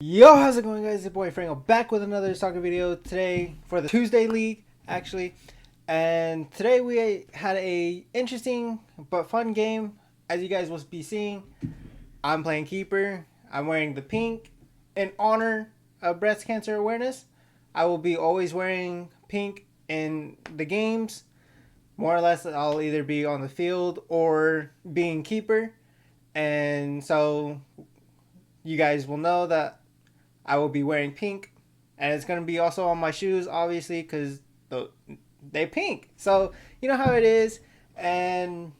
Yo, how's it going, guys? It's your boy Franco back with another soccer video today for the Tuesday League, actually. And today we had a interesting but fun game. As you guys will be seeing, I'm playing keeper. I'm wearing the pink in honor of breast cancer awareness. I will be always wearing pink in the games. More or less, I'll either be on the field or being keeper. And so you guys will know that I will be wearing pink, and it's going to be also on my shoes, obviously, because they're pink. So, you know how it is. And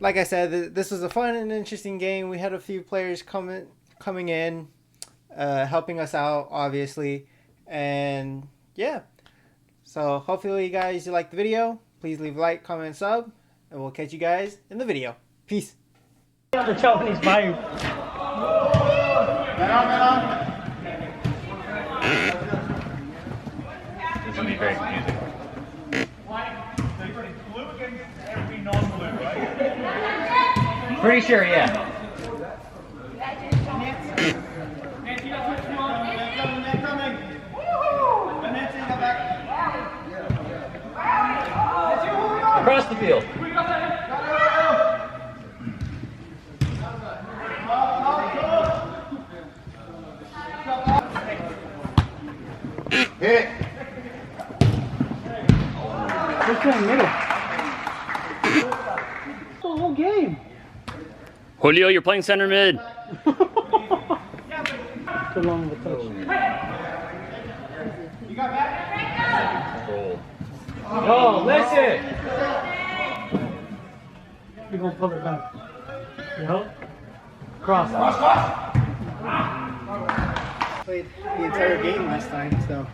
like I said, this was a fun and interesting game. We had a few players coming in, helping us out, obviously. And yeah. So hopefully you guys like the video. Please leave a like, comment, and sub. And we'll catch you guys in the video. Peace. The Japanese vibe. This will be very confusing. Pretty sure, yeah. Across the field. Hit it. Just playing middle. The whole game. Julio, you're playing center mid. Too long of a touch. Oh, listen! We're gonna pull it back. Yep. Cross. Played the entire game last time, so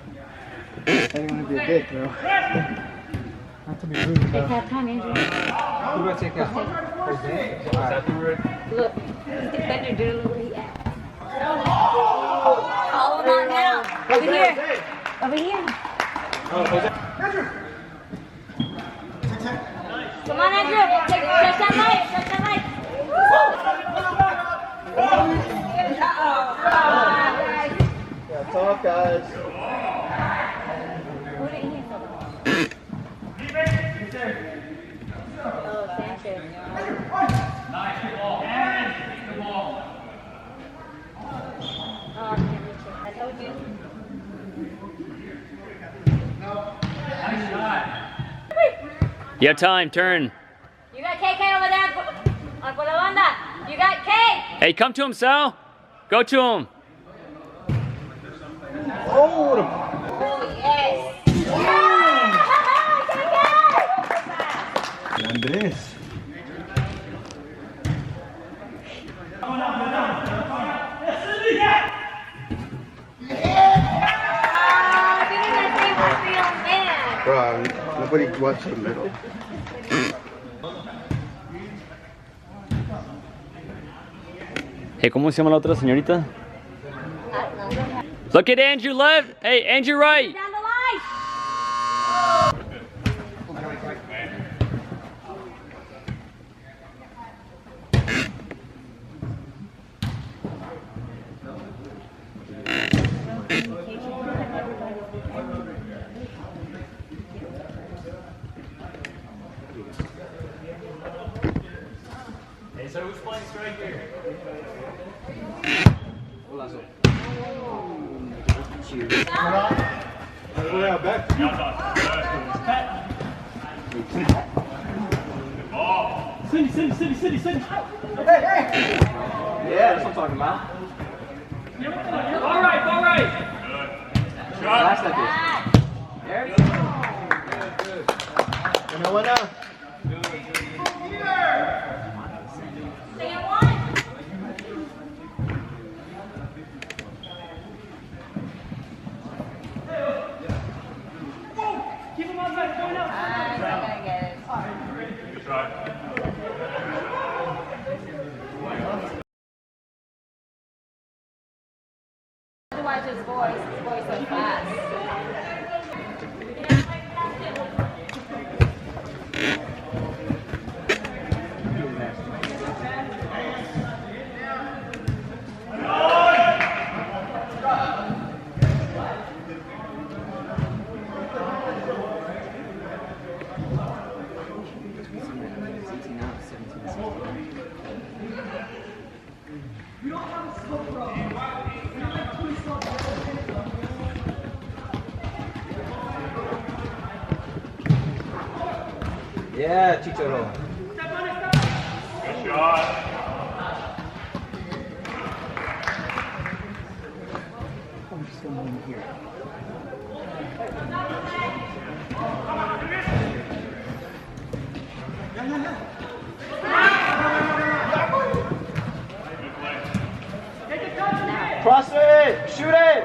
I didn't want to be a dick, bro. Not to be rude, Take but half time, Andrew. Who do I take out? Look, he's defender, do look where he at. Follow him on now. Over here. Over here. Come on, Andrew. Touch that light. Touch that light. Yeah, tough guys. Who did he hit? Oh, Sanchez. Oh, I can't reach it. I told you. You have time, turn. You got KK over there on por la banda. You got K. Hey, come to him, Sal. Go to him. Oh, Yes. Andrés. Bro, nobody watched the middle. Hey, ¿cómo se llama la otra señorita? Look at Andrew left. Hey, Andrew right. Down the line. Hey, so who's playing strike here? City. Yeah, that's what I'm talking about. All right. Last second. There we go. Buena. Stay at one. Keep him outside, going out. I'm gonna get it. Good try. Watch his voice. His voice so fast. Yeah, Chicharo. Good shot. Cross it! Shoot it!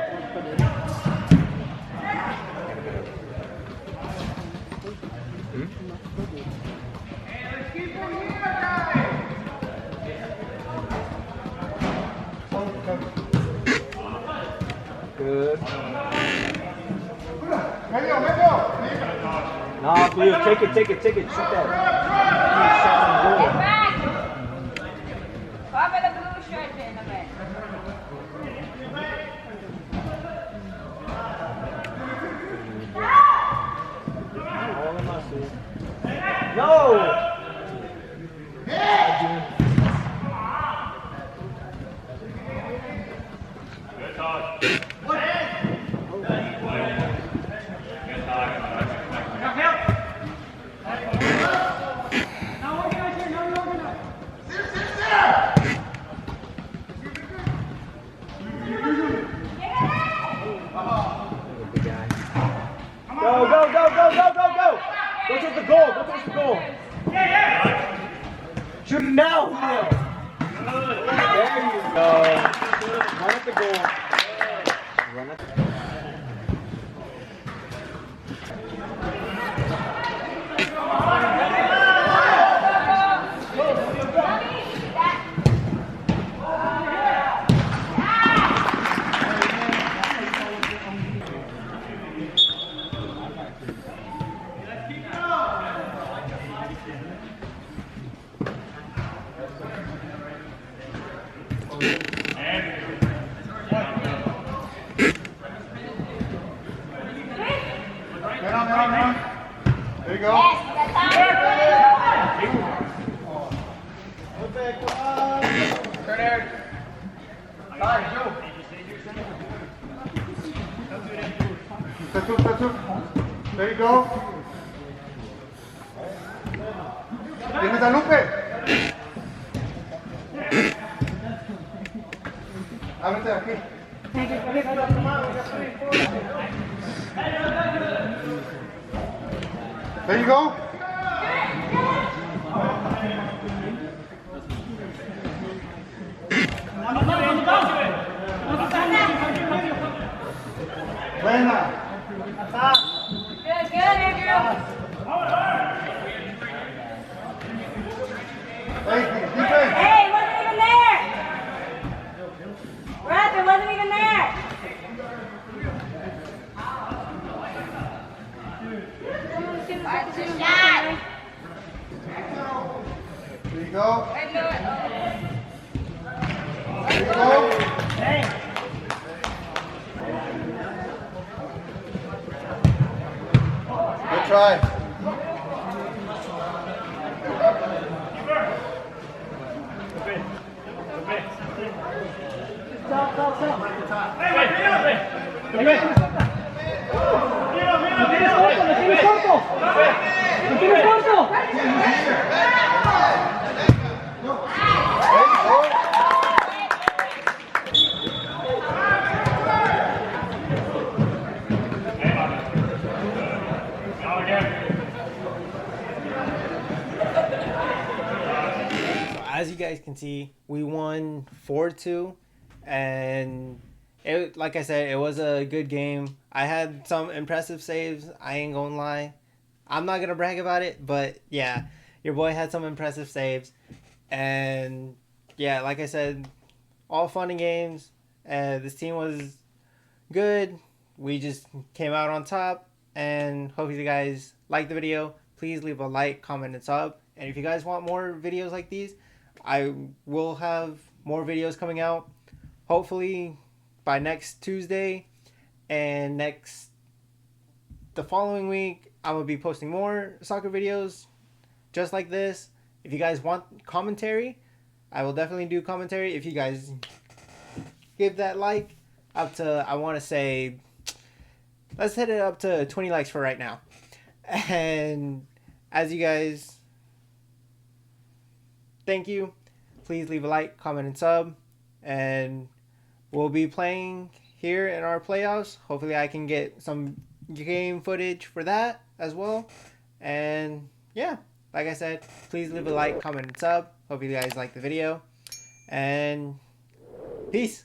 Good. No, Cleo, take it, shoot that. Get back. Cover the blue shirt in a bit. No! Good touch. Go, go, go, go, go, go, go! Go towards the goal, go towards the goal. Shoot it now, Julio. There you go. Run at the goal. Run at There you go. Yes, that's Turn Eric. Side, go. Step up. There you go. Tienes a Lupe. Ábrete aquí. There you go. Buena. Good, Andrew. Hey, defense. Hey, it wasn't even there. Russ, it wasn't even there. That's a shot. There you go. There you go. Good try. As you guys can see, we won 4-2, and it, like I said, it was a good game. I had some impressive saves. I ain't gonna lie. I'm not gonna brag about it, but yeah, your boy had some impressive saves, and yeah, like I said, all fun and games. This team was good. We just came out on top, and hope you guys liked the video. Please leave a like, comment, and sub. And if you guys want more videos like these, I will have more videos coming out, hopefully by next Tuesday, and the following week I'm gonna be posting more soccer videos just like this. If you guys want commentary, I will definitely do commentary. If you guys give that like up to, I want to say, let's hit it up to 20 likes for right now. And as you guys, thank you. Please leave a like, comment, and sub. And we'll be playing here in our playoffs. Hopefully I can get some game footage for that as well. And yeah, like I said, please leave a like, comment, and sub. Hope you guys like the video. And peace.